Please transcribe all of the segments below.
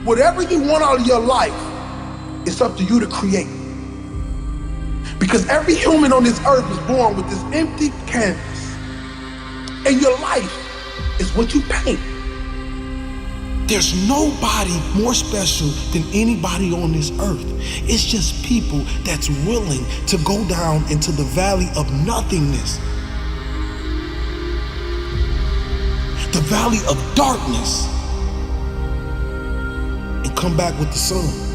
Whatever you want out of your life, it's up to you to create. Because every human on this earth is born with this empty canvas. And your life is what you paint. There's nobody more special than anybody on this earth. It's just people that's willing to go down into the valley of nothingness. The valley of darkness. And come back with the sun.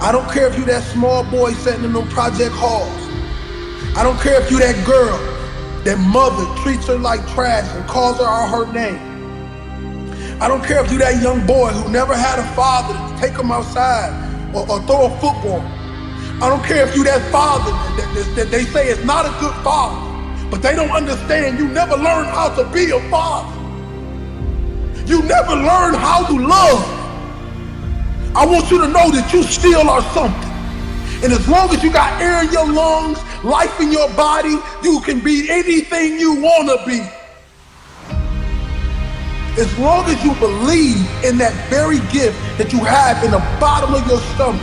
I don't care if you that small boy sitting in them project halls. I don't care if you that girl, that mother treats her like trash and calls her out her name. I don't care if you that young boy who never had a father to take him outside or throw a football. I don't care if you that father that they say is not a good father, but they don't understand you never learned how to be a father. You never learned how to love. I want you to know that you still are something. And as long as you got air in your lungs, life in your body, you can be anything you want to be. As long as you believe in that very gift that you have in the bottom of your stomach,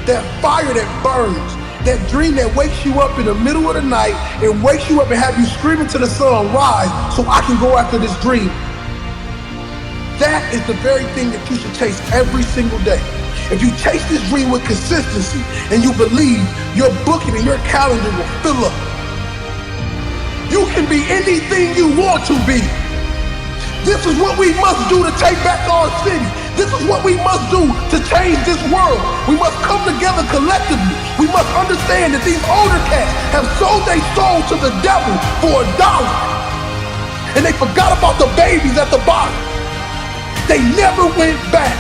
that fire that burns, that dream that wakes you up in the middle of the night and wakes you up and have you screaming to the sun, rise so I can go after this dream. That is the very thing that you should chase every single day. If you chase this dream with consistency and you believe, your booking and your calendar will fill up. You can be anything you want to be. This is what we must do to take back our city. This is what we must do to change this world. We must come together collectively. We must understand that these older cats have sold their soul to the devil for $1. And they forgot about the babies at the bottom. They never went back.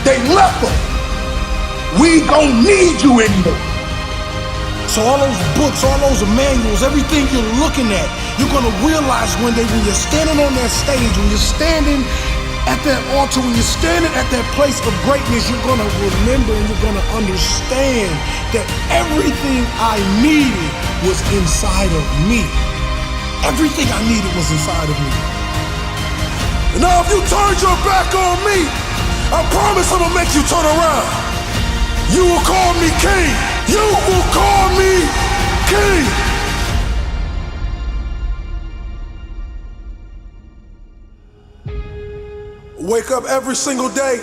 They left us. We don't need you anymore. So all those books, all those manuals, everything you're looking at, you're gonna realize one day when you're standing on that stage, when you're standing at that altar, when you're standing at that place of greatness, you're gonna remember and you're gonna understand that everything I needed was inside of me. Everything I needed was inside of me. Now if you turn your back on me, I promise I'm gonna make you turn around. You will call me king. You will call me king. Wake up every single day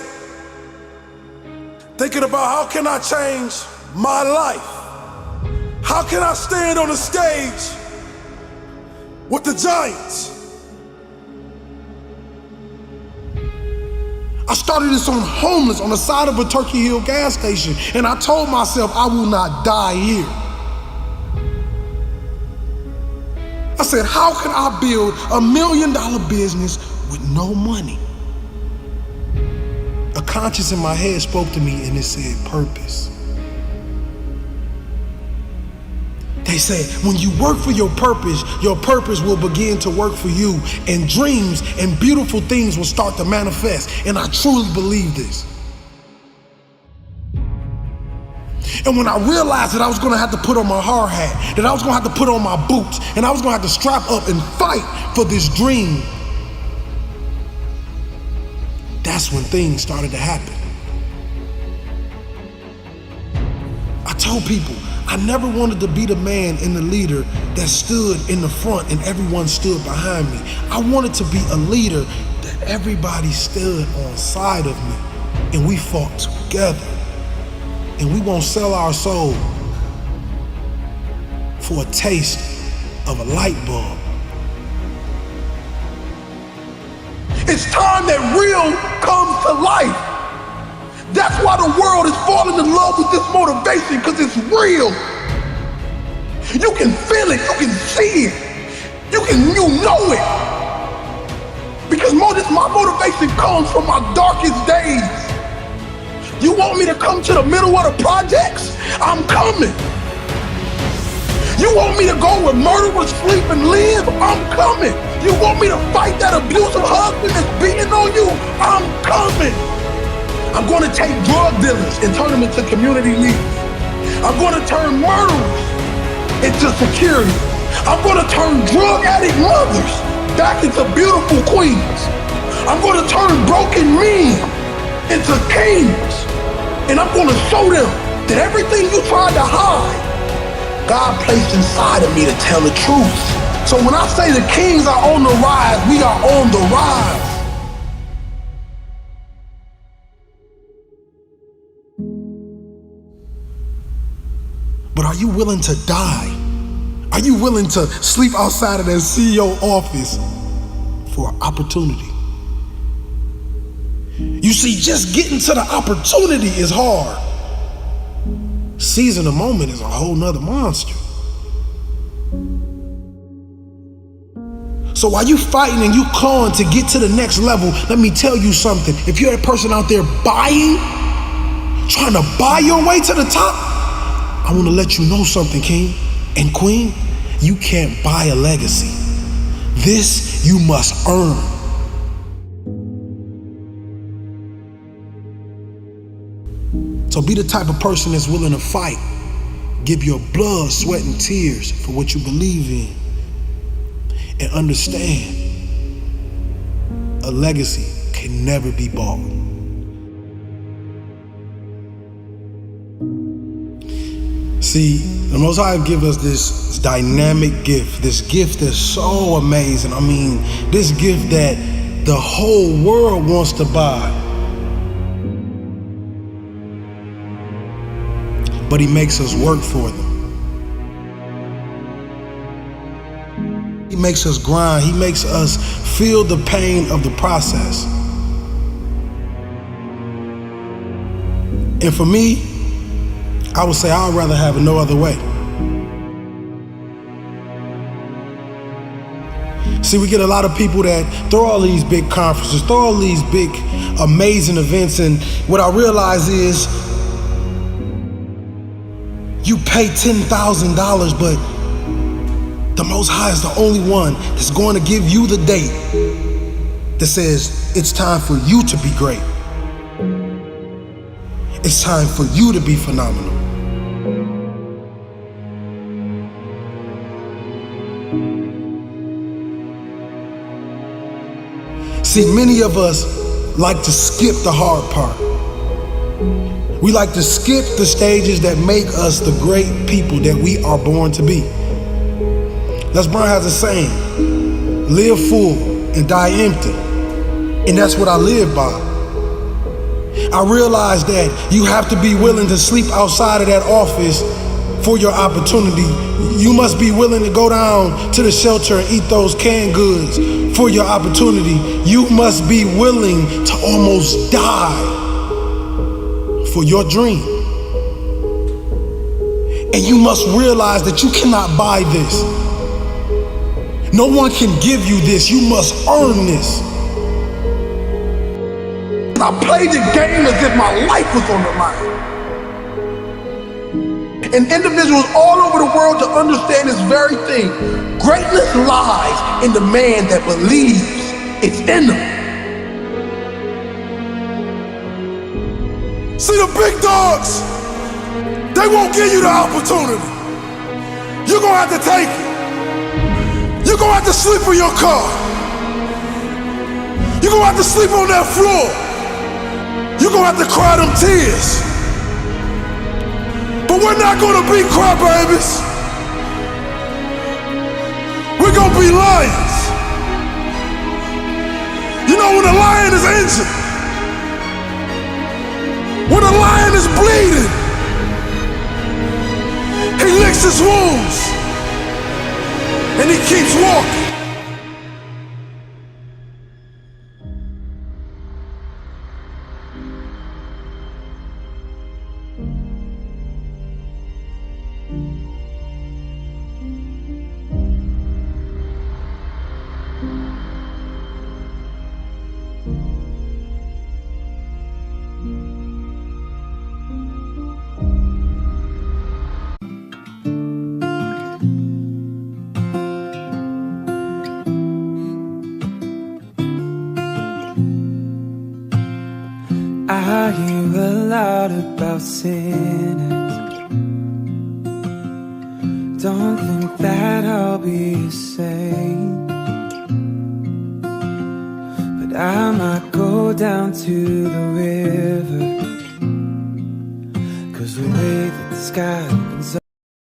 thinking about how can I change my life? How can I stand on the stage with the giants? I started this on homeless on the side of a Turkey Hill gas station, and I told myself I will not die here. I said, how can I build $1 million business with no money? A conscience in my head spoke to me and it said purpose. They said, when you work for your purpose will begin to work for you, and dreams and beautiful things will start to manifest. And I truly believe this. And when I realized that I was gonna have to put on my hard hat, that I was gonna have to put on my boots, and I was gonna have to strap up and fight for this dream, that's when things started to happen. I told people, I never wanted to be the man and the leader that stood in the front and everyone stood behind me. I wanted to be a leader that everybody stood on side of me and we fought together. And we won't sell our soul for a taste of a light bulb. It's time that real comes to life. That's why the world is falling in love with this motivation, because it's real. You can feel it, you can see it, you know it. Because my motivation comes from my darkest days. You want me to come to the middle of the projects? I'm coming. You want me to go where murderers sleep and live? I'm coming. You want me to fight that abusive husband that's beating on you? I'm coming. I'm going to take drug dealers and turn them into community leaders. I'm going to turn murderers into security. I'm going to turn drug addict mothers back into beautiful queens. I'm going to turn broken men into kings. And I'm going to show them that everything you tried to hide, God placed inside of me to tell the truth. So when I say the kings are on the rise, we are on the rise. But are you willing to die? Are you willing to sleep outside of that CEO office for opportunity? You see, just getting to the opportunity is hard. Seizing the moment is a whole nother monster. So while you fighting and you clawing to get to the next level, let me tell you something. If you're a person out there trying to buy your way to the top, I want to let you know something, king and queen. You can't buy a legacy. This you must earn. So be the type of person that's willing to fight. Give your blood, sweat, and tears for what you believe in. And understand, a legacy can never be bought. See, the Most High give us this dynamic gift, this gift that's so amazing. I mean, this gift that the whole world wants to buy. But he makes us work for them. He makes us grind. He makes us feel the pain of the process. And for me, I would say I'd rather have it no other way. See, we get a lot of people that throw all these big conferences, throw all these big, amazing events, and what I realize is you pay $10,000, but the Most High is the only one that's going to give you the date that says it's time for you to be great. It's time for you to be phenomenal. See, many of us like to skip the hard part. We like to skip the stages that make us the great people that we are born to be. Les Brown has a saying, live full and die empty. And that's what I live by. I realize that you have to be willing to sleep outside of that office for your opportunity. You must be willing to go down to the shelter and eat those canned goods for your opportunity. You must be willing to almost die for your dream. And you must realize that you cannot buy this. No one can give you this. You must earn this. I played the game as if my life was on the line. And individuals all over the world to understand this very thing. Greatness lies in the man that believes it's in them. See, the big dogs, they won't give you the opportunity. You're gonna have to take it. You're gonna have to sleep in your car. You're gonna have to sleep on that floor. You're gonna have to cry them tears. But we're not gonna be crybabies. We're gonna be lions. You know, when a lion is injured, when a lion is bleeding, he licks his wounds and he keeps walking. I hear a lot about sinners. Don't think that I'll be the same. I might go down to the river, 'cause the way that the sky opens